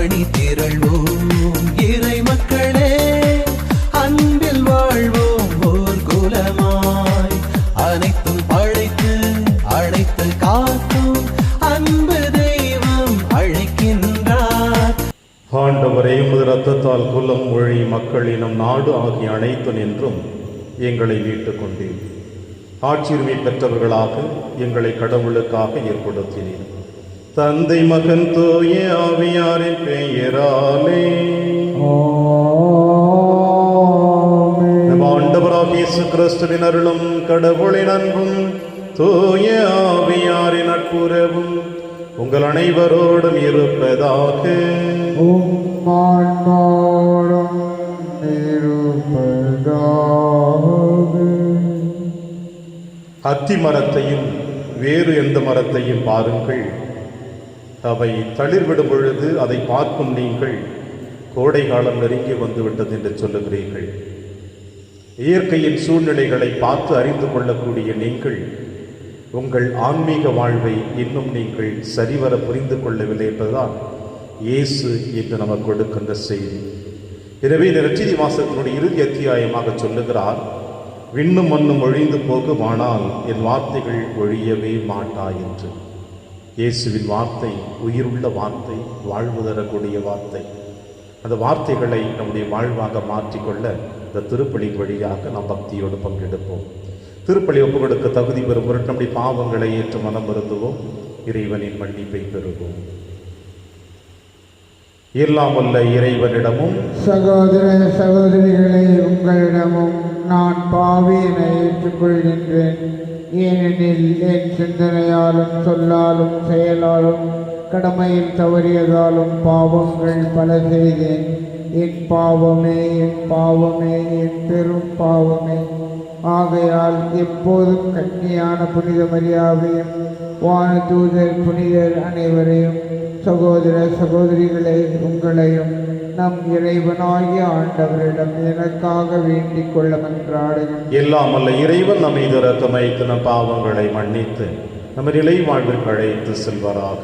அணி திரள்வோம் இறை மக்களே, அன்பில் வாழ்வோம் ஓர் குலமாய். அனைத்தும் படைத்து அழைத்து காக்கும் அன்பு தெய்வம் அழைக்கின்றார். ஆண்டவரே, உமது இரத்தத்தால் குலம், மொழி, மக்கள், இனம், நாடு ஆகிய அனைத்து நின்றும் எங்களை மீட்டுக் கொண்டீர். ஆட்சியுரிமை பெற்றவர்களாக எங்களை கடவுளுக்காக ஏற்படுத்தினீர். தந்தை, மகன், தூய ஆவியாரின் பெயராலே ஆண்டவராகிய இயேசு கிறிஸ்துவின் அருளும் கடவுளின் அன்பும் தூய ஆவியாரின் நட்புறவும் உங்கள் அனைவரோடும் இருப்பதாக. அத்தி மரத்தையும் வேறு எந்த மரத்தையும் பாருங்கள், அவை தளிர்விடும் பொழுது அதை பார்க்கும் நீங்கள் கோடை காலம் நெருங்கி வந்துவிட்டது என்று சொல்லுகிறீர்கள். இயற்கையின் சூழ்நிலைகளை பார்த்து அறிந்து கொள்ளக்கூடிய நீங்கள் உங்கள் ஆன்மீக வாழ்வை இன்னும் நீங்கள் சரிவர புரிந்து கொள்ளவில்லை என்பதுதான் இயேசு என்று நமக்கு கொடுக்கின்ற செய்தி. எனவே நற்செய்தி வாசகத்தினுடைய இறுதி அத்தியாயமாக சொல்லுகிறார், விண்ணும் மண்ணும் ஒழிந்து போகும், ஆனால் என் வார்த்தைகள் ஒழியவே மாட்டா என்று. இயேசுவின் வார்த்தை உயிருள்ள வார்த்தை, வாழ்வு தரக்கூடிய வார்த்தை. அந்த வார்த்தைகளை நம்முடைய வாழ்வாக மாற்றிக்கொள்ள இந்த திருப்பலியின் வழியாக நாம் பக்தியோடு பங்கெடுப்போம். திருப்பலி ஒப்பு கொடுக்க தகுதி பெறும் பொருட்டு நம்முடைய பாவங்களை ஏற்று மனம் வருந்துவோம். இறைவனின் மன்னிப்பை பெறுவோம். எல்லாம் வல்ல இறைவனிடமும் சகோதர சகோதரிகளை உங்களிடமும் நான் பாவியனை ஏற்றுக்கொள்கின்றேன். ஏனெனில் என் சிந்தனையாலும் சொல்லாலும் செயலாலும் கடமையில் தவறியதாலும் பாவங்கள் பல செய்தேன். என் பாவமே, என் பாவமே, என் பெரும் பாவமே. ஆகையால் எப்போதும் கன்னியான புனித மரியாவையும் வானதூதர் புனிதர் அனைவரையும் சகோதர சகோதரிகளை உங்களையும் நம் இறைவனாகிய ஆண்டவரிடம் எனக்காக வேண்டிக் கொள்ள மன்றாடுகிறேன். எல்லாம் அல்ல இறைவன் நம்மை இரக்கமைத்து நம் பாவங்களை மன்னித்து நம்ம நிலை வாழ்விற்கு அழைத்து செல்வாராக.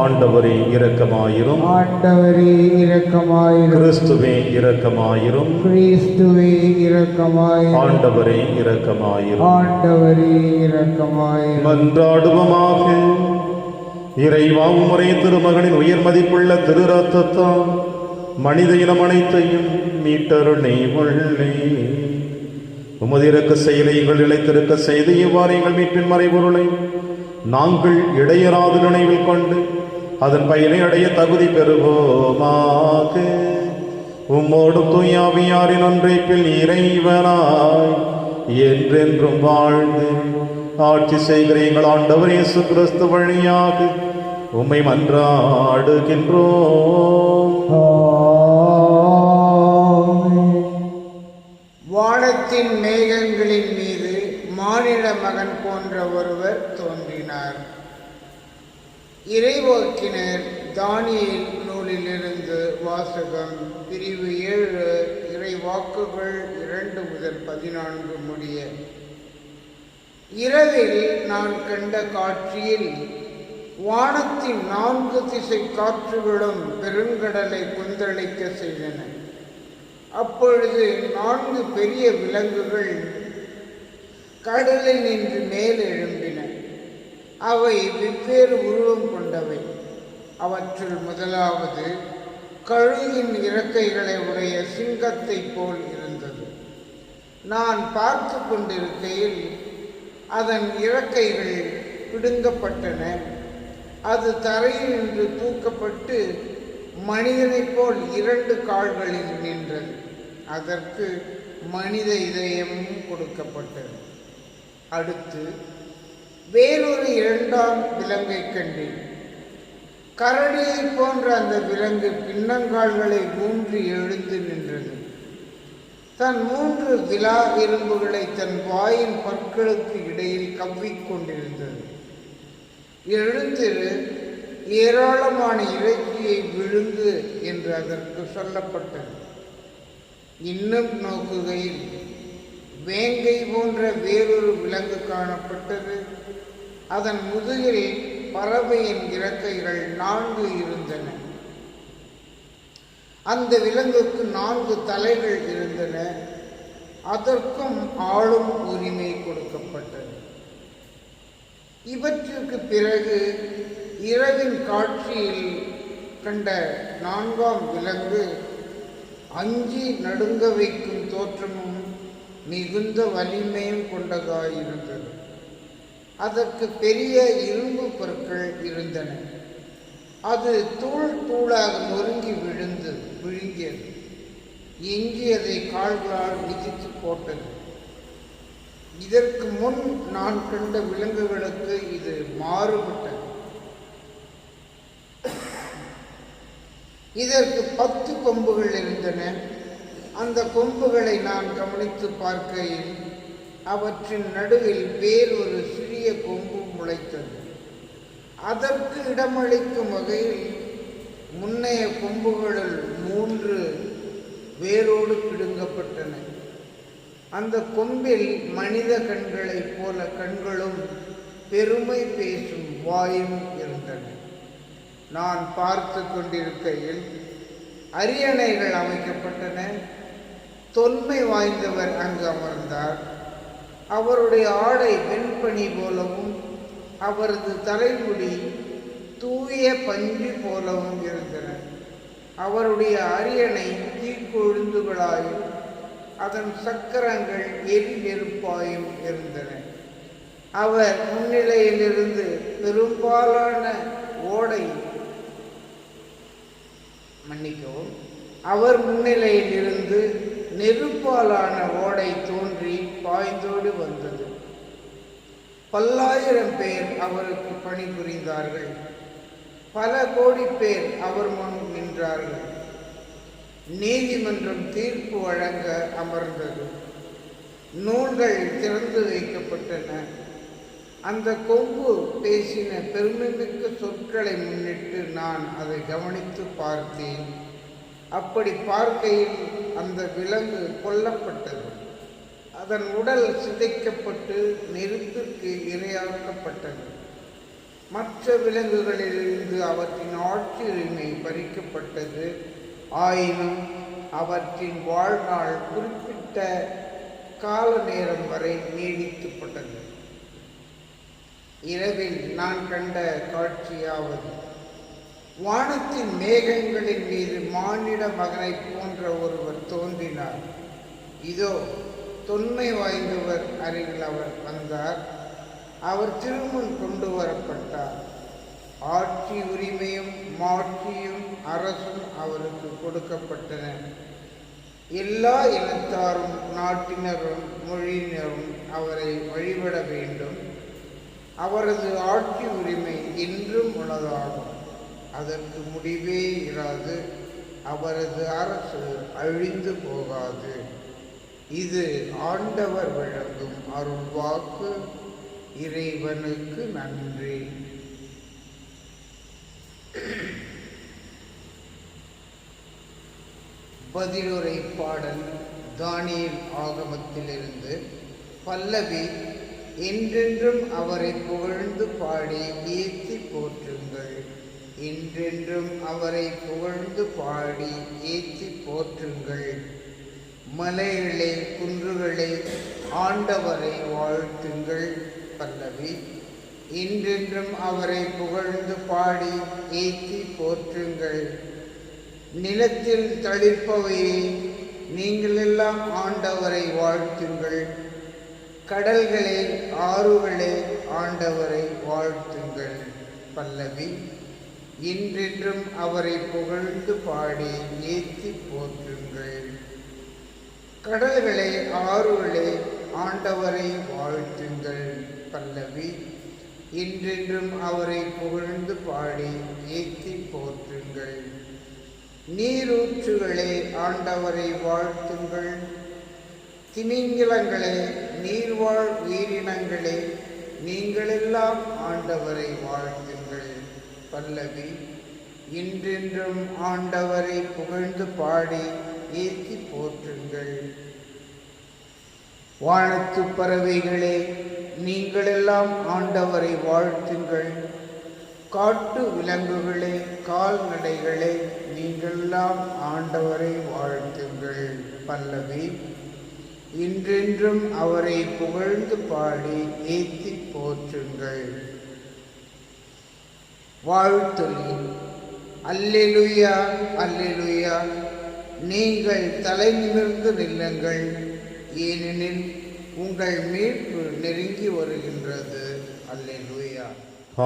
ஆண்டவரே இரக்கமாயிரும். ஆண்டவரே இரக்கமாயிரும். கிறிஸ்துவே இரக்கமாயிரும். கிறிஸ்துவே இரக்கமாயிரும். ஆண்டவரே இரக்கமாயிரும். ஆண்டவரே இரக்கமாயிரும். மன்றாடுவோமாக. இறைவா, உம்முடைய திருமகனின் உயர் மதிப்புள்ள திரு ரத்தத்தால் மனித இனம் அனைத்தையும் மீட்டருளே உள்ளே. உமது இரக்க செயலை எங்கள் நிலைத்திருக்க செய்து இவ்வாறு எங்கள் மீட்பின் மறைபொருளை நாங்கள் இடையராது நினைவில் கொண்டு அதன் பயனை அடைய தகுதி பெறுவோமாக. உம்மோடு தூயாவியாரின் ஒன்றைப்பில் இறைவனாய் என்றென்றும் வாழ்ந்து ஆட்சி செய்கிற எங்கள் ஆண்டவர் இயேசு கிறிஸ்து வழியாக உம்மை மன்றாடுகின்றோம். வானத்தின் மேகங்களின் மீது மானிட மகன் போன்ற ஒருவர் தோன்றினார். இறைவாக்கினர் தானியேல் நூலிலிருந்து வாசகம். பிரிவு 7, இறைவாக்குகள் 2 முதல் 14 முடிய. இரவில் நான் கண்ட காட்சியில் வானத்தின் 4 திசை காற்றுகளும் பெருங்கடலை கொந்தளிக்க செய்தன. அப்பொழுது 4 பெரிய விலங்குகள் கடலில் நின்று மேல் எழும்பின. அவை வெவ்வேறு உருவம் கொண்டவை. அவற்றுள் முதலாவது கழுகின் இறக்கைகளை உடைய சிங்கத்தை போல் இருந்தது. நான் பார்த்து கொண்டிருக்கையில் அதன் இறக்கைகள் பிடுங்கப்பட்டன. அது தரையில் நின்று தூக்கப்பட்டு மனிதனைப் போல் 2 கால்களில் நின்றது. அதற்கு மனித இதயமும் கொடுக்கப்பட்டது. அடுத்து வேறொரு 2ஆம் விலங்கை கண்டேன். கரடியை போன்ற அந்த விலங்கு பின்னங்கால்களை ஊன்றி எழுந்து நின்றது. தன் 3 விலா எலும்புகளை தன் வாயின் பற்களுக்கு இடையில் கவ்விக்கொண்டிருந்தது. எழுந்திரு, ஏராளமான இறைச்சியை விழுங்கு என்று அதற்கு சொல்லப்பட்டது. இன்னும் நோக்குகையில் வேங்கை போன்ற வேறொரு விலங்கு காணப்பட்டது. அதன் முதுகில் பறவையின் இறக்கைகள் 4 இருந்தன. அந்த விலங்குக்கு 4 தலைகள் இருந்தன. அதற்கும் ஆளும் உரிமை கொடுக்கப்பட்டது. இவற்றிற்கு பிறகு இரவின் காட்சியில் கண்ட 4ஆம் விலங்கு அஞ்சி நடுங்க வைக்கும் தோற்றமும் மிகுந்த வலிமையும் கொண்டதாயிருந்தது. அதற்கு பெரிய இரும்பு பற்கள் இருந்தன. அது தூள் தூளாக நொறுங்கி விழுங்கியது. எஞ்சியதை கால்களால் மிதித்து போட்டது. இதற்கு முன் நான் கண்ட விலங்குகளுக்கு இது மாறுபட்டது. இதற்கு 10 கொம்புகள் இருந்தன. அந்த கொம்புகளை நான் கவனித்து பார்க்கையில் அவற்றின் நடுவில் வேறொரு சிறிய கொம்பு முளைத்தது. அதற்கு இடமளிக்கும் வகையில் முன்னைய கொம்புகளில் 3 வேரோடு பிடுங்கப்பட்டன. அந்த கொம்பில் மனித கண்களைப் போல கண்களும் பெருமை பேசும் வாயும் இருந்தன. நான் பார்த்து கொண்டிருக்கையில் அரியணைகள் அமைக்கப்பட்டன. தொன்மை வாய்ந்தவர் அங்கு அமர்ந்தார். அவருடைய ஆடை வெண்பனி போலவும் அவரது தலைமுடி தூய பஞ்சு போலவும் இருந்தன. அவருடைய அரியணை தீக்கொழுந்துகளாயும் அதன் சக்கரங்கள் எரி நெருப்பாயும் இருந்தன. அவர் முன்னிலையிலிருந்து பெரும்பாலான அவர் முன்னிலையிலிருந்து நெருப்பாலான ஓடை தோன்றி பாய்ந்தோடு வந்தது. 10,000 பேர் அவருக்கு பணிபுரிந்தார்கள். பல கோடி பேர் அவர் முன் நின்றார்கள். நீதிமன்றம் தீர்ப்பு வழங்க அமர்ந்தது. நூல்கள் திறந்து வைக்கப்பட்டன. அந்த கொம்பு பேசின பெருமைமிக்க சொற்களை முன்னிட்டு நான் அதை கவனித்து பார்த்தேன். அப்படி பார்க்கையில் அந்த விலங்கு கொல்லப்பட்டது. அதன் உடல் சிதைக்கப்பட்டு நெருப்பிற்கு இரையாக்கப்பட்டது. மற்ற விலங்குகளிலிருந்து அவற்றின் ஆட்சி உரிமை பறிக்கப்பட்டது. ஆயினும் அவற்றின் வாழ்நாள் குறிப்பிட்ட கால நேரம் வரை நீடிக்கப்பட்டது. இரவில் நான் கண்ட காட்சியாவது, வானத்தின் மேகங்களின் மீது மானிட மகனை போன்ற ஒருவர் தோன்றினார். இதோ தொன்மை வாய்ந்தவர் அருகில் அவர் வந்தார். அவர் திருமுன் கொண்டு வரப்பட்டார். ஆட்சி உரிமையும் மாட்சியும் அரசும் அவருக்கு கொடுக்கப்பட்டன. எல்லா இனத்தாரும் நாட்டினரும் மொழியினரும் அவரை வழிபட வேண்டும். அவரது ஆட்சி உரிமை என்றும் உள்ளதாகும். அதற்கு முடிவே இராது. அவரது அரசு அழிந்து போகாது. இது ஆண்டவர் வழங்கும் அருள்வாக்கு. இறைவனுக்கு நன்றி. பதிலுரை பாடல் தானியேல் ஆகமத்திலிருந்து. பல்லவி. என்றென்றும் அவரை புகழ்ந்து பாடி ஏத்தி போற்றுங்கள். என்றென்றும் அவரை புகழ்ந்து பாடி ஏத்தி போற்றுங்கள். மலைகளே குன்றுகளே ஆண்டவரை வாழ்த்துங்கள். பல்லவி. என்றென்றும் அவரை புகழ்ந்து பாடி ஏத்தி போற்றுங்கள். நிலத்தில் தளிர்ப்பவையே நீங்கள் எல்லாம் ஆண்டவரை வாழ்த்துங்கள். கடல்களே ஆறுகளே ஆண்டவரை வாழ்த்துங்கள். பல்லவி. என்றென்றும் அவரை புகழ்ந்து பாடி ஏத்தி போற்றுங்கள். கடல்களே ஆறுகளே ஆண்டவரை வாழ்த்துங்கள். பல்லவி. என்றென்றும் அவரை புகழ்ந்து பாடி ஏத்தி போற்றுங்கள். நீரூற்றுகளே ஆண்டவரை வாழ்த்துங்கள். திமிங்கிலங்களே நீர்வாழ் உயிரினங்களே நீங்களெல்லாம் ஆண்டவரை வாழ்த்துங்கள். பல்லவி. என்றென்றும் ஆண்டவரை புகழ்ந்து பாடி ஏத்தி போற்றுங்கள். வானத்து பறவைகளே நீங்களெல்லாம் ஆண்டவரை வாழ்த்துங்கள். காட்டு விலங்குகளே, கால்நடைகளே, நீங்களெல்லாம் ஆண்டவரை வாழ்த்துங்கள். பல்லவி. இன்றென்றும் அவரை புகழ்ந்து பாடி ஏத்தி போற்றுங்கள். வாழ்த்தொலி. அல்லேலூயா, அல்லேலூயா. நீங்கள் தலை நிமிர்ந்து நில்லுங்கள், ஏனெனில் உங்கள் மீட்பு நெருங்கி வருகின்றது. அல்லேலூயா.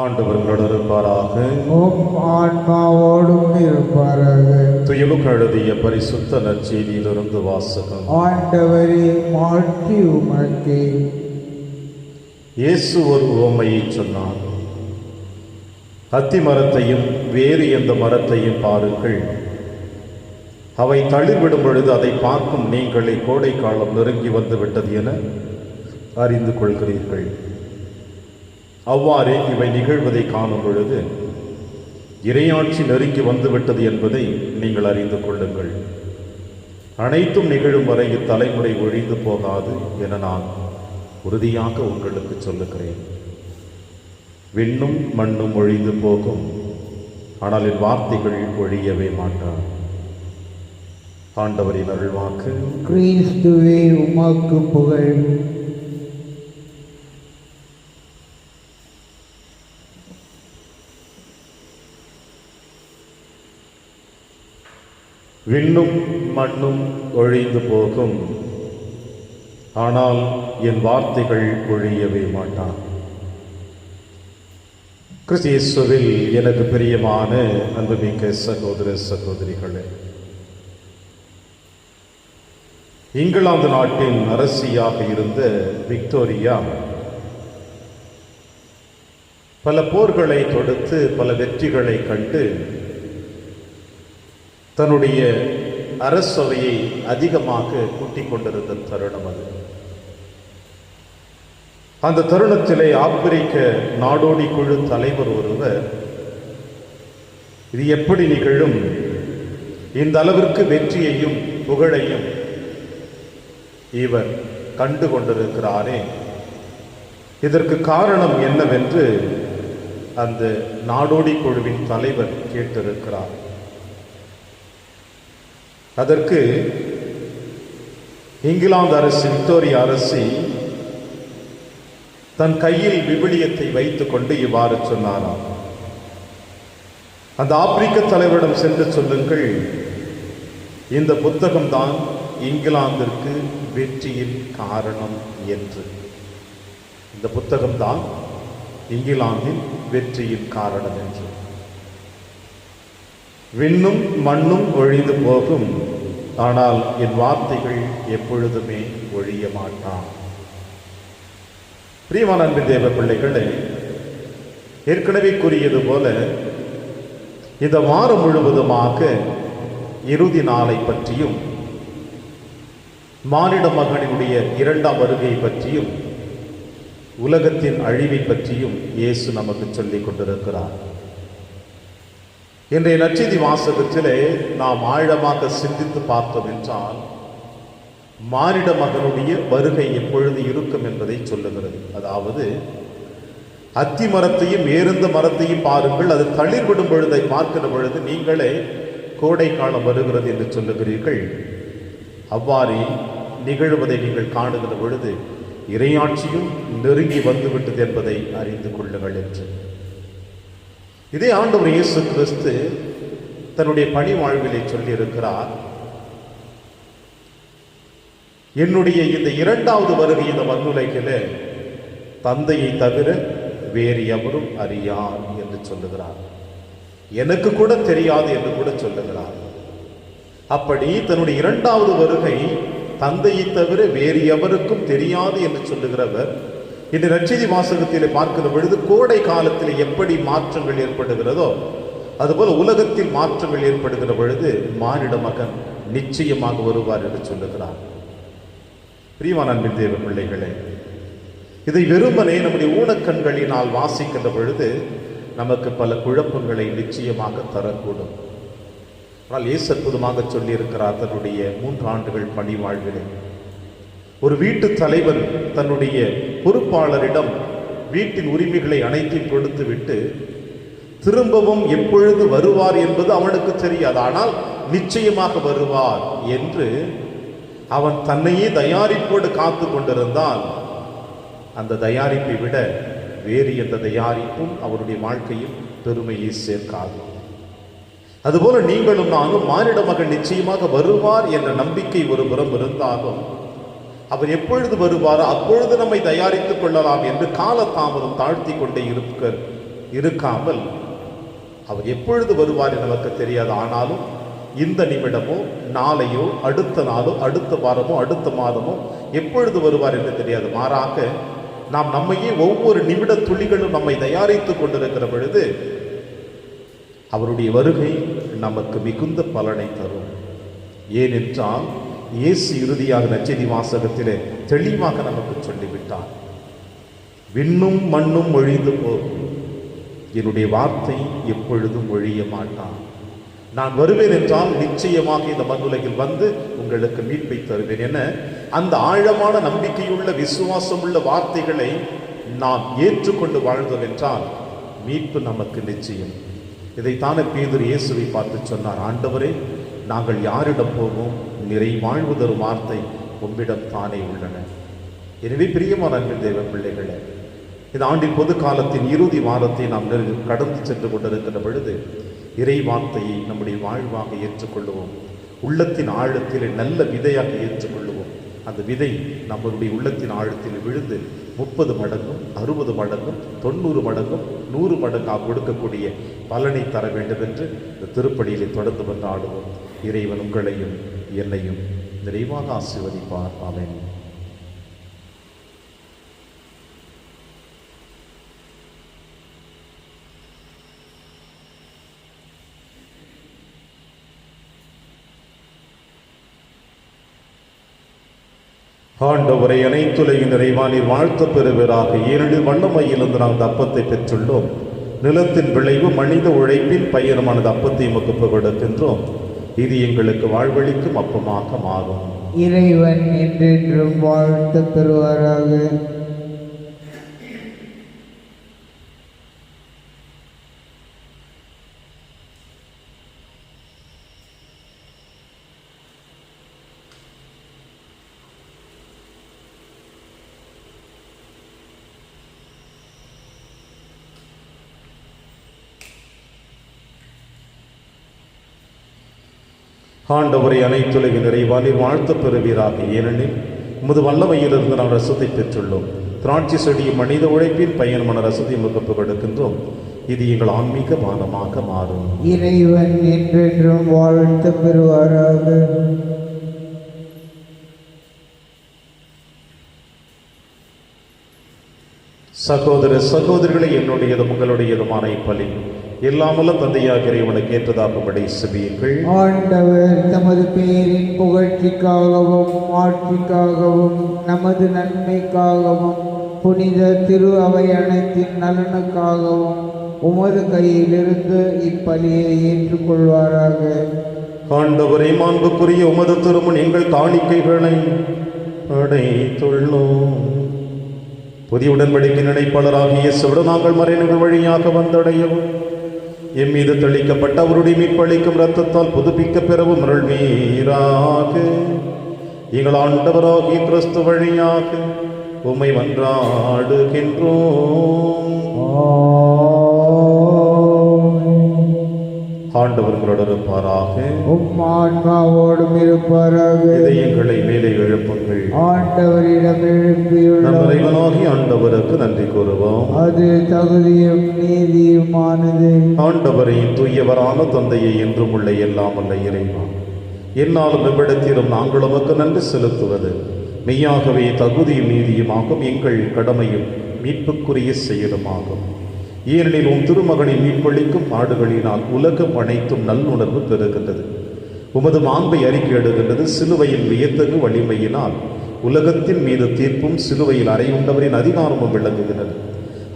ஆண்டவர் உங்களோடு இருப்பாராக. உம் ஆன்மாவோடும் இருப்பாராக. துயலுக்கு எழுதிய பரிசுத்த நற்செய்தியிலிருந்து வாசகம். ஆண்டவரே, மாற்றி உமக்கே. இயேசு ஒரு உவமையை சொன்னார். அத்தி மரத்தையும் வேறு எந்த மரத்தையும் பாருங்கள். அவை தளிர்விடும் பொழுது அதை பார்க்கும் நீங்களே கோடை காலம் நெருங்கி வந்து விட்டது என அறிந்து கொள்கிறீர்கள். அவ்வாறே இவை நிகழ்வதை காணும் பொழுது இறையாட்சி நெருங்கி வந்துவிட்டது என்பதை நீங்கள் அறிந்து கொள்ளுங்கள். அனைத்தும் நிகழும் வரை இத்தலைமுறை ஒழிந்து போகாது என நான் உறுதியாக உங்களுக்கு சொல்லுகிறேன். விண்ணும் மண்ணும் ஒழிந்து போகும், ஆனால் என் வார்த்தைகள் ஒழியவே மாட்டார். ஆண்டவரின் அருள்வாக்கு. கிறிஸ்துவே, உமக்கு புகழ். விண்ணும் மண்ணும் ஒழிந்து போகும், ஆனால் என் வார்த்தைகள் ஒழியவே மாட்டான். கிறிஸ்து இயேசுவில் எனக்கு பிரியமான அன்புமிக்க சகோதர சகோதரிகளே, இங்கிலாந்து நாட்டின் அரசியாக இருந்த விக்டோரியா பல போர்களை தொடுத்து பல வெற்றிகளை கண்டு தன்னுடைய அரசவையை அதிகமாக கூட்டிக் கொண்டிருந்த தருணம் அது. அந்த தருணத்திலே ஆப்பிரிக்க நாடோடி குழு தலைவர் ஒருவர், இது எப்படி நிகழும், இந்த அளவிற்கு வெற்றியையும் புகழையும் இவர் கண்டு கொண்டிருக்கிறாரே, இதற்கு காரணம் என்னவென்று அந்த நாடோடி குழுவின் தலைவர் கேட்டிருக்கிறார். அதற்கு இங்கிலாந்து அரசு, விக்டோரியா அரசி தன் கையில் விவிலியத்தை வைத்துக் கொண்டு இவ்வாறு சொன்னாராம். அந்த ஆப்பிரிக்க தலைவரிடம் சென்று சொல்லுங்கள், இந்த புத்தகம்தான் இங்கிலாந்திற்கு வெற்றியின் காரணம் என்று. இந்த புத்தகம்தான் இங்கிலாந்தின் வெற்றியின் காரணம் என்று. விண்ணும் மண்ணும் ஒழிந்து போகும், ஆனால் என் வார்த்தைகள் எப்பொழுதுமே ஒழிய மாட்டான். பிரியமான அன்பின் தேவ பிள்ளைகளை, ஏற்கனவே கூறியது போல இந்த வாரம் முழுவதுமாக இறுதி நாளை பற்றியும் மானிட மகனினுடைய இரண்டாம் வருகை பற்றியும் உலகத்தின் அழிவை பற்றியும் இயேசு நமக்கு சொல்லிக் கொண்டிருக்கிறார். இன்றைய நற்செய்தி வாசகத்திலே நாம் ஆழமாக சிந்தித்து பார்த்தோம் என்றால், மானிட மகனுடைய வருகை எப்பொழுது இருக்கும் என்பதை சொல்லுகிறது. அதாவது, அத்தி மரத்தையும் ஏறுந்த மரத்தையும் பாருங்கள், அது தளிர்விடும் பொழுதை பார்க்கிற பொழுது நீங்களே கோடை காலம் வருகிறது என்று சொல்லுகிறீர்கள். அவ்வாறே நிகழ்வதை நீங்கள் காணுகிற பொழுது இறையாட்சியும் நெருங்கி வந்துவிட்டது என்பதை அறிந்து கொள்ளுங்கள் என்று. இதே ஆண்டவர் இயேசு கிறிஸ்து தன்னுடைய பணி வாழ்விலை சொல்லியிருக்கிறார். என்னுடைய இந்த இரண்டாவது வருகை இந்த மண்ணுலகிலே தந்தையை தவிர வேறு எவரும் அறியார் என்று சொல்லுகிறார். எனக்கு கூட தெரியாது என்று கூட சொல்லுகிறார். அப்படி தன்னுடைய இரண்டாவது வருகை தந்தையை தவிர வேறு எவருக்கும் தெரியாது என்று சொல்லுகிறவர் இந்த நற்செய்தி வாசகத்திலே பார்க்கிற பொழுது கோடை காலத்தில் எப்படி மாற்றங்கள் ஏற்படுகிறதோ அதுபோல உலகத்தில் மாற்றங்கள் ஏற்படுகிற பொழுது மானிட மகன் நிச்சயமாக வருவார் என்று சொல்லுகிறார். பிரியமான அன்பின் தேவ பிள்ளைகளே, இதை வெறுமனே நம்முடைய ஊனக்கண்களினால் வாசிக்கின்ற பொழுது நமக்கு பல குழப்பங்களை நிச்சயமாக தரக்கூடும். ஆனால் இயேசு அற்புதமாக சொல்லியிருக்கிறார். தன்னுடைய 3 ஆண்டுகள் பணி வாழ்விலே ஒரு வீட்டு தலைவன் தன்னுடைய பொறுப்பாளரிடம் வீட்டின் உரிமைகளை அனைத்தையும் கொடுத்து விட்டு திரும்பவும் எப்பொழுது வருவார் என்பது அவனுக்கு தெரியாது. ஆனால் நிச்சயமாக வருவார் என்று அவன் தன்னையே தயாரிப்போடு காத்து கொண்டிருந்தான். அந்த தயாரிப்பை விட வேறு எந்த தயாரிப்பும் அவருடைய வாழ்க்கையில் பெருமையை சேர்க்காது. அதுபோல நீங்களும் நானும் மானிட மகன் நிச்சயமாக வருவார் என்ற நம்பிக்கை ஒரு புறம் இருந்தாலும் அவர் எப்பொழுது வருவாரோ அப்பொழுது நம்மை தயாரித்துக் கொள்ளலாம் என்று காலதாமதம் தாழ்த்தி கொண்டே இருக்காமல் அவர் எப்பொழுது வருவார் என்று நமக்கு தெரியாது. ஆனாலும் இந்த நிமிடமோ நாளையோ அடுத்த நாளோ அடுத்த வாரமோ அடுத்த மாதமோ எப்பொழுது வருவார் என்று தெரியாது. மாறாக நாம் நம்மையே ஒவ்வொரு நிமிட துளிகளும் நம்மை தயாரித்துக் கொண்டிருக்கிற பொழுது அவருடைய வருகை நமக்கு மிகுந்த பலனை தரும். ஏனென்றால் இயேசு இறுதியாக நற்செய்தி வாசகத்திலே தெளிவாக நமக்கு சொல்லிவிட்டார், விண்ணும் மண்ணும் ஒழிந்து போகும், என்னுடைய வார்த்தை எப்பொழுதும் ஒழிய மாட்டான். நான் வருவேன் என்றால் நிச்சயமாக இந்த மண்ணுலகில் வந்து உங்களுக்கு மீட்பை தருவேன் என அந்த ஆழமான நம்பிக்கையுள்ள விசுவாசமுள்ள வார்த்தைகளை நாம் ஏற்றுக்கொண்டு வாழ்ந்தோம் என்றால் மீட்பு நமக்கு நிச்சயம். இதைத்தானே பேதுரு இயேசுவை பார்த்து சொன்னார், ஆண்டவரே, நாங்கள் யாரிடம் போவோம்? நிறை வாழ்வு தரும் வார்த்தை உம்மிடம் தானே உள்ளன. எனவே பிரியமான அன்பின் தேவ பிள்ளைகளே, இந்த ஆண்டின் பொது காலத்தின் இறுதி வாரத்தை நாம் கடந்து சென்று கொண்டிருக்கிற பொழுது இறை வார்த்தையை நம்முடைய வாழ்வாக ஏற்றுக்கொள்ளுவோம். உள்ளத்தின் ஆழத்தில் நல்ல விதையாக ஏற்றுக்கொள்ளுவோம். அந்த விதை நம்மளுடைய உள்ளத்தின் ஆழத்தில் விழுந்து 30 மடங்கும் 60 மடங்கும் 90 மடங்கும் 100 மடங்காக கொடுக்கக்கூடிய பலனை தர வேண்டும் என்று இந்த திருப்படியிலே தொடர்ந்து கொண்டாடுவோம். இறைவன் உங்களையும் என்னையும் நிறைவாக ஆசீர்வதிப்பார். ஆமென். ஆண்டவரை அனைத்துலகின் நிறைவா நீர் வாழ்த்து பெறுவீராக. ஏனெனில் வண்ணமையிலிருந்து நாங்கள் அப்பத்தை பெற்றுள்ளோம். நிலத்தின் விளைவு மனித உழைப்பின் பயணமானது அப்பத்தை உமக்கு கொடுக்கின்றோம். இது எங்களுக்கு வாழ்வளிக்கும் அப்பமாக மாறும். இறைவன் என்றென்றும் வாழ்த்து பெறுவாராக. ஆண்டவரை அனைத்துலகின் நிறைவா நீர் வாழ்த்து பெறுவீராக. ஏனெனில் உமது வல்லமையிலிருந்து நாம் ரசத்தை பெற்றுள்ளோம். திராட்சை செடியும் மனித உழைப்பின் பயணமான ரசத்தை உமக்கு கொடுக்கின்றோம். இது எங்கள் ஆன்மீக பானமாக மாறும். இறைவன் என்றென்றும் வாழ்த்து பெறுவாராக. சகோதர சகோதரிகளை, என்னுடையதும் உங்களுடையதுமான இப்பலி எல்லாமல்ல தந்தையாக இறைவனுக்கு ஏற்றதாகும்படி செபியுங்கள். ஆண்டவர் தமது பேரின் புகழ்ச்சிக்காகவும் ஆட்சிக்காகவும் நமது நன்மைக்காகவும் புனித திரு அவை அனைத்தின் நலனுக்காகவும் உமது கையிலிருந்து இப்பலியை ஏற்றுக்கொள்வாராக. ஆண்டவரே, மாண்புக்குரிய உமது திருமுன் எங்கள் காணிக்கைகளை அடைத்துள்ளோம். புதிய உடன்படிக்கை நினைப்பாளராகிய இயேசுவுடன் நாங்கள் மறைநூல் வழியாக வந்தடையவும் எம் மீது தெளிக்கப்பட்ட அவருடைய மீட்பளிக்கும் இரத்தத்தால் புதுப்பிக்க பெறவும் அருள்வீராக. எங்கள் ஆண்டவராகிய கிறிஸ்து வழியாக உம்மை மன்றாடுகின்றோம். ஆண்டவர் உங்களோடு இருப்பாராக. உம் ஆன்மாவோடும் இருப்பாராக. இதயங்களை மேலே எழுப்புங்கள். ஆண்டவரிடம் எழுப்பியுள்ள நம் இறைவனாகிய ஆண்டவருக்கு நன்றி கூறுவோம். அது தகுதியும் நீதியுமானது. ஆண்டவரை தூயவரான தந்தையை என்றும் உள்ள எல்லாம் அல்ல இறைவா, என்னாலும் எவ்விடத்திலும் நாங்கள் உமக்கு நன்றி செலுத்துவது மெய்யாகவே தகுதியும் நீதியுமாகும், எங்கள் கடமையும் மீட்புக்குரிய செயலுமாகும். ஏனெனில் உம் திருமகனின் மீட்பளிக்கும் பாடுகளினால் உலகம் அனைத்தும் நல்லுணர்வு பெறுகின்றது. உமது மாண்பை அறிக்கையிடுகின்றது. சிலுவையின் வியத்தகு வலிமையினால் உலகத்தின் மீது தீர்ப்பும் சிலுவையில் அறையுண்டவரின் அதிகாரமும் விளங்குகிறது.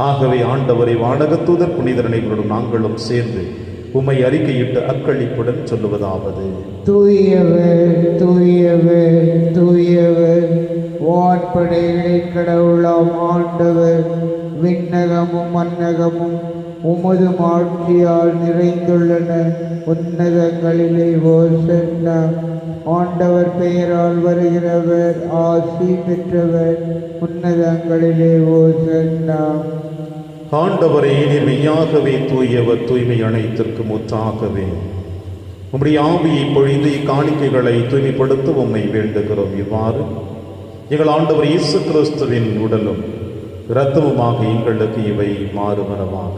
ஆகவே ஆண்டவரை வானகத்தூதர் புனிதரனைகளுடன் நாங்களும் சேர்ந்து உம்மை அறிக்கையிட்டு அக்களிப்புடன் சொல்லுவதாவது: தூயவர் தூயவர் தூயவர், வான்படைகளின் கடவுளாம் ஆண்டவர், விண்ணகமும் மன்னகமும் உமது ஆட்சியால் நிறைந்துள்ளன. உன்னதங்களிலே ஓசன்னா. ஆண்டவர் பெயரால் வருகிறவர் ஆசி பெற்றவர். உன்னதங்களிலே ஓசன்னா. ஆண்டவரே, நீர் மெய்யாகவே தூயவர், தூய்மை அனைத்திற்கும் முற்றாகவே. உம்முடைய ஆவியை பொழிந்து இக்காணிக்கைகளை தூய்மைப்படுத்த உம்மை வேண்டுகிறோம். இவ்வாறு எங்கள் ஆண்டவர் இயேசு கிறிஸ்துவின் உடலும் இரத்தமுமாக எங்களுக்கு இவை மாறுவனவாக.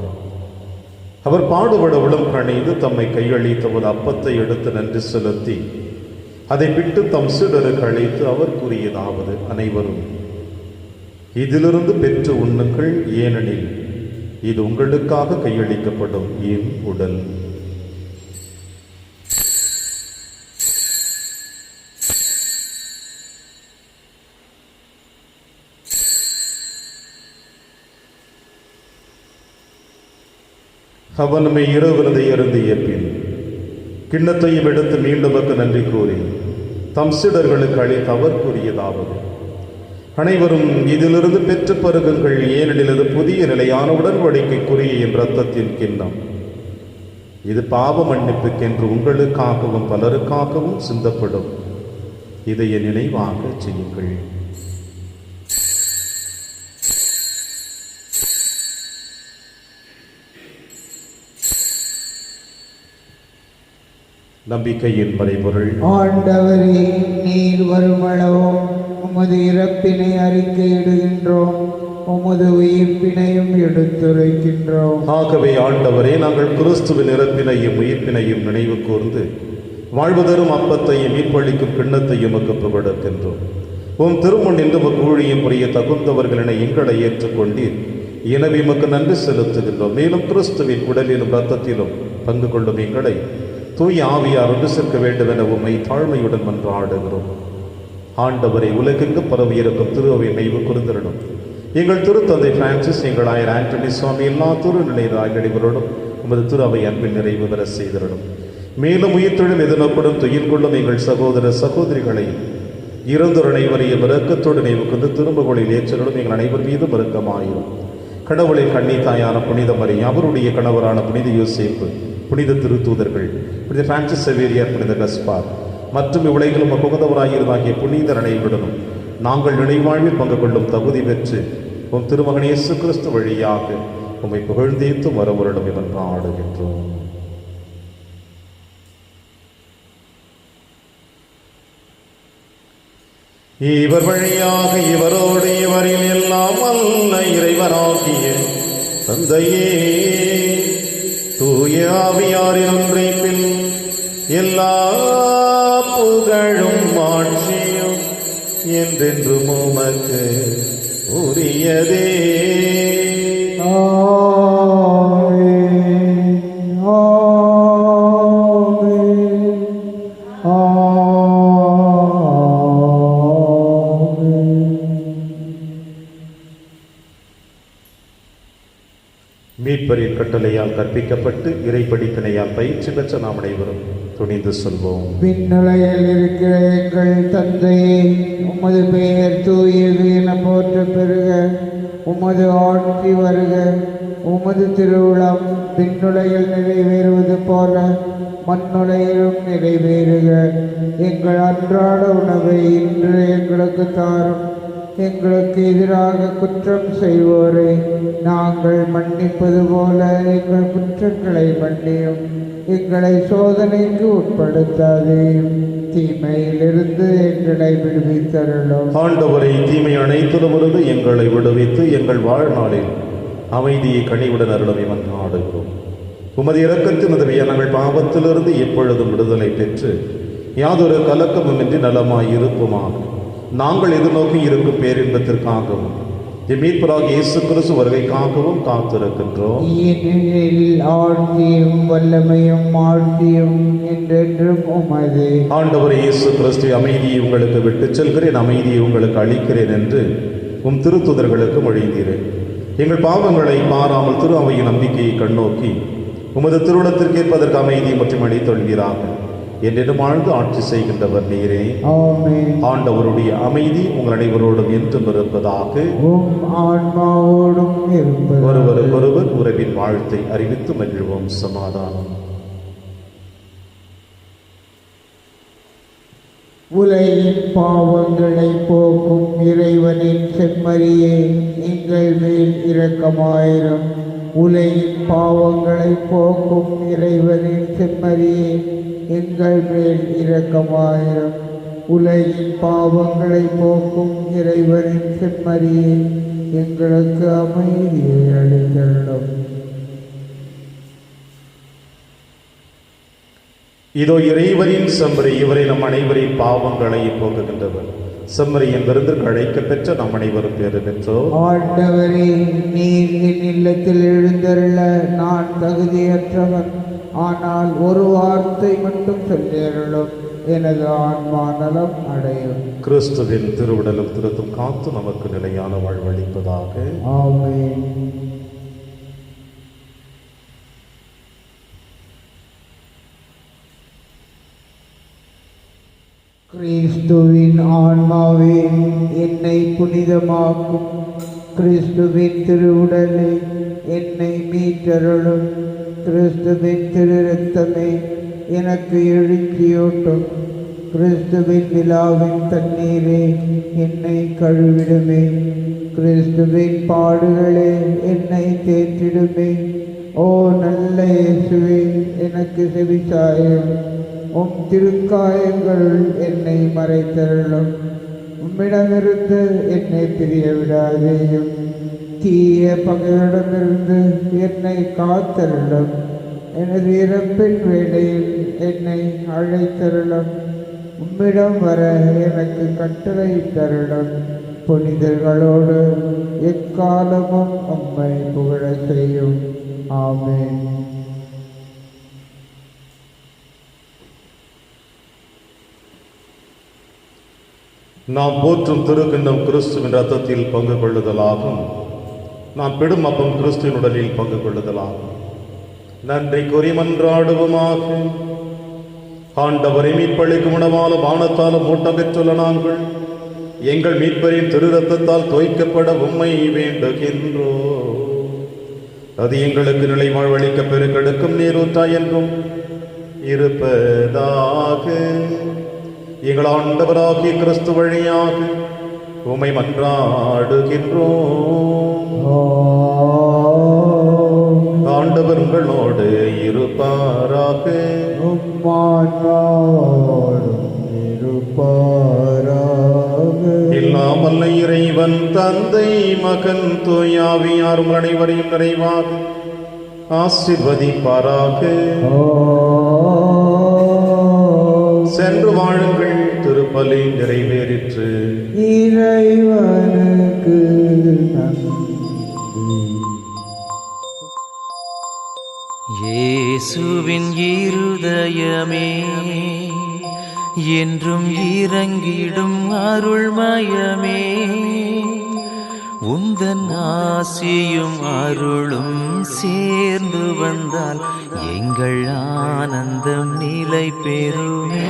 அவர் பாடுபட உளம் கணிந்து தம்மை கையளித்தவர் அப்பத்தை எடுத்து நன்றி செலுத்தி அதை விட்டு தம் சீடருக்கு அழைத்து அவர் கூறியதாவது: அனைவரும் இதிலிருந்து பெற்று உண்ணுங்கள், ஏனெனில் இது உங்களுக்காக கையளிக்கப்படும் என் உடல். அவனுமே இரவிருந்தை அருந்திய பின் கிண்ணத்தையும் எடுத்து மீண்டும் நன்றி கூறி தம் சீடர்களுக்கு அளித்து அவர் கூறியதாவது: அனைவரும் இதிலிருந்து பெற்று பருகுங்கள், ஏனெனில் இது புதிய நிலையான உடன்படிக்கைக்குரிய என் இரத்தத்தின் கிண்ணம். இது பாவ மன்னிப்புக்கென்று உங்களுக்காகவும் பலருக்காகவும் சிந்தப்படும். இதை என் நினைவாக செய்யுங்கள். நம்பிக்கையின் மறைபொருள். ஆண்டவரே, நீர் வருமளவும் உமது இறப்பினை அறிக்கையிடுகின்றோம், உமது உயிர்ப்பினையும் எடுத்துரைக்கின்றோம். ஆகவே ஆண்டவரே, நாங்கள் கிறிஸ்துவின் இறப்பினையும் உயிர்ப்பினையும் நினைவு கூர்ந்து வாழ்வு தரும் அப்பத்தையும் மீட்பளிக்கும் கிண்ணத்தையும் உமக்கு புகழ்கின்றோம். உம் திருமுன் நின்று உமக்கு ஊழியம் புரிய தகுந்தவர்களினை எங்களை ஏற்றுக்கொண்டீர். எனவே உமக்கு நன்றி செலுத்துகின்றோம். மேலும் கிறிஸ்துவின் உடலிலும் இரத்தத்திலும் பங்கு கொள்ளும் எங்களை தூய ஆவியார் ஒன்று சேர்க்க வேண்டும் என உம்மை தாழ்மையுடன் மன்றாடுகிறோம். ஆண்டவரை, உலகெங்கு பரவி இருக்கும் திரு அவை நினைவு கூர்ந்திருடும். எங்கள் திருத்தந்தை பிரான்சிஸ், எங்கள் ஆயர் ஆண்டனி சுவாமி, எல்லா திருநிலையர்களோடும் உமது திரு அவை அன்பில் நிறைவு பெற செய்திருடும். மேலும் உயிர்த்தொழில் எதிர்நோக்குடன் துயில் கொள்ளும் எங்கள் சகோதர சகோதரிகளையும் இறந்தோர் அனைவரையும் இரக்கத்தோடு நினைவு கொண்டு திரும்புகளில் ஏற்றலும் எங்கள் அனைவர் மீதும் இரக்கமாயிரும். கடவுளின் கன்னி தாயான புனித மரியா, அவருடைய கணவரான புனித யோசேப்பு, புனித திருத்தூதர்கள், புனித பிரான்சிஸ் செவேரியார், புனித கஸ்பார் மற்றும் இவ்வுலகிலும் புகழ்ந்தவராயிருந்தாகிய புனிதர் அனைவருடனும் நாங்கள் நினைவாழ்வில் பங்கு கொள்ளும் தகுதி பெற்று உம் திருமகன் இயேசு கிறிஸ்து வழியாக உம்மை புகழ்ந்தேத்தும் வரவரிடம் மன்றாடுகின்றோம். இவர் வழியாக இவரோடு இவரில் எல்லாம் அல்ல இறைவனாகிய தந்தையே, தூய ஆவியாரின் ஒன்றைப்பில் எல்லா புகழும் ஆட்சியும் என்றென்றும் உமக்கு உரியதே. மீட்பரின் கட்டளையால் கற்பிக்கப்பட்டு இறைப்படிப்பினையால் பயிற்சி பெற்ற நாம் அனைவரும் துணிந்து சொல்வோம். விண்ணுலகில் இருக்கிற எங்கள் தந்தையே, உமது பெயர் தூயது என போற்ற பெறுக. உமது ஆட்சி வருக. உமது திருவுளம் விண்ணுலகில் நிறைவேறுவது போல மண்ணுலகிலும் நிறைவேறுக. எங்கள் அன்றாட உணவை இன்று எங்களுக்கு தாரும். எங்களுக்கு எதிராக குற்றம் செய்வோரை நாங்கள் மன்னிப்பது போல எங்கள் குற்றங்களை மன்னியும். எங்களை சோதனைக்கு உட்படுத்தாதேயும், தீமையிலிருந்து எங்களை விடுவித்தருளும். ஆண்டவரை, தீமை அனைத்திலுமிருந்து எங்களை விடுவித்து எங்கள் வாழ்நாளில் அமைதியை கனிவுடன் அருளவை மன்றாடுகிறோம். உமது இரக்கத்தின் உதவியால் நாங்கள் பாவத்திலிருந்து எப்பொழுதும் விடுதலை பெற்று யாதொரு கலக்கமுமின்றி நலமாய் இருப்போமாக. நாங்கள் எதிர்நோக்கி இருக்கும் பேரின்பத்திற்காகவும் மீட்பராக இயேசு கிறிஸ்து வருகைக்காகவும் காத்திருக்கின்றோம். ஏனெனில் ஆட்சியும் வல்லமையும் ஆட்சியும் என்றென்றும் உமது. ஆண்டவர் இயேசு கிறிஸ்து, அமைதியை உங்களுக்கு விட்டுச் செல்கிறேன், அமைதியை உங்களுக்கு அளிக்கிறேன் என்று உம் திருத்துதர்களுக்கு மொழிந்தீரேன். எங்கள் பாவங்களை மாறாமல் திரு அவையின் நம்பிக்கையை கண்ணோக்கி உமது திருவுளத்திற்கேற்பதற்கு அமைதி மற்றும் அளித்தொள்வீராக. என்றும் வாழ்ந்து ஆட்சி செய்கின்றவர் நீரே. ஆமென். ஆண்டவருடைய அமைதி உங்கள் அனைவரோடும் என்றும் இருப்பதாக. உம் ஆன்மாவோடும் இருப்பதாக. ஒருவருக்கொருவர் உறவின் வாழ்த்தை அறிவித்து மகிழ்வோம். சமாதானம். உலகின் பாவங்களை போக்கும் இறைவனின் செம்மறியே, எங்கள் மேல் இரக்கமாயிரும். உலகின் பாவங்களை போக்கும் இறைவனின் செம்மறியே, எங்கள் மேல் இரக்கமாயிரும். உலகின் பாவங்களை போக்கும் இறைவனின் செம்மறியே, எங்களுக்கு அமைதியை அளித்தருளும். இதோ இறைவனின் செம்மறி, இவரை நம் அனைவரின் பாவங்களை போக்குகின்றவர். செம்மறியின் விருந்திற்கு அழைக்க பெற்ற நம் அனைவரும் பேறு பெற்றோர். ஆண்டவரே, நீர் என் இல்லத்தில் எழுந்தருள நான் தகுதியற்றவன். ஆனால் ஒரு வார்த்தை மட்டும் சொல்லியருளும், எனது ஆன்மா நலம் அடையும். கிறிஸ்துவின் திருவுடலும் திருத்தும் காத்து நமக்கு நிலையான வாழ்வளிப்பதாக. ஆமென். கிறிஸ்துவின் ஆன்மாவே, என்னை புனிதமாக்கும். கிறிஸ்துவின் திருவுடலே, என்னை மீட்டருளும். கிறிஸ்துவின் திரு இரத்தமே, எனக்கு எழுச்சியூட்டும். கிறிஸ்துவின் விழாவின் தண்ணீரே, என்னை கழுவிடுமே. கிறிஸ்துவின் பாடுகளே, என்னை தேற்றிடுமே. ஓ நல்ல இயேசுவே, எனக்கு செவிசாயும். உம் திருக்காயங்களுள் என்னை மறைத்தருளும். உம்மிடமிருந்து என்னை பிரிய விடாதேயும். தீய பகையிடமிருந்து என்னை காத்தருளும். எனது இறப்பின் வேளையில் என்னை அழைத்தருளும். உம்மிடம் வர எனக்கு கட்டளை தருளும். புனிதர்களோடு எக்காலமும் உம்மை புகழ செய்யும். ஆமென். நாம் போற்றும் திருக்கிண்ணம் கிறிஸ்துவின் ரத்தத்தில் பங்கு கொள்ளுதலாகும். நாம் பிடும் அப்பம் கிறிஸ்துவின் உடலில் பங்கு கொள்ளுதலாகும். நன்றி கூறி மன்றாடுவோமாக. ஆண்டவரை மீட்பளிக்கும் உணவாலும் வானத்தாலும் ஊட்டம் பெற்றுள்ள நாங்கள் எங்கள் மீட்பரின் திரு ரத்தத்தால் தோய்க்கப்பட உம்மை வேண்டுகின்றோம். அது எங்களுக்கு நிலை வாழ்வளிக்க பெருக்கெடுக்கும் நீரூற்றாய் என்றும் இருப்பதாக. எங்கள் ஆண்டவராகிய கிறிஸ்து வழியாக உம்மை மன்றாடுகின்றோம். ஆண்டவர் உங்களோடு இருப்பாராக. எல்லாம் வல்ல இறைவன் தந்தை மகன் தூயாவியார் உங்கள் அனைவரையும் நிறைவாக ஆசீர்வதிப்பாராக. சென்று வாழுங்கள், திருப்பலி நிறைவேறிற்று. இறைவனுக்கு நன்றி. இயேசுவின் இருதயமே, என்றும் இறங்கிடும் அருள்மயமே, உந்தன் ஆசியும் அருளும் சேர்ந்து வந்தால் எங்கள் ஆனந்தம் நிலை பெறுமே.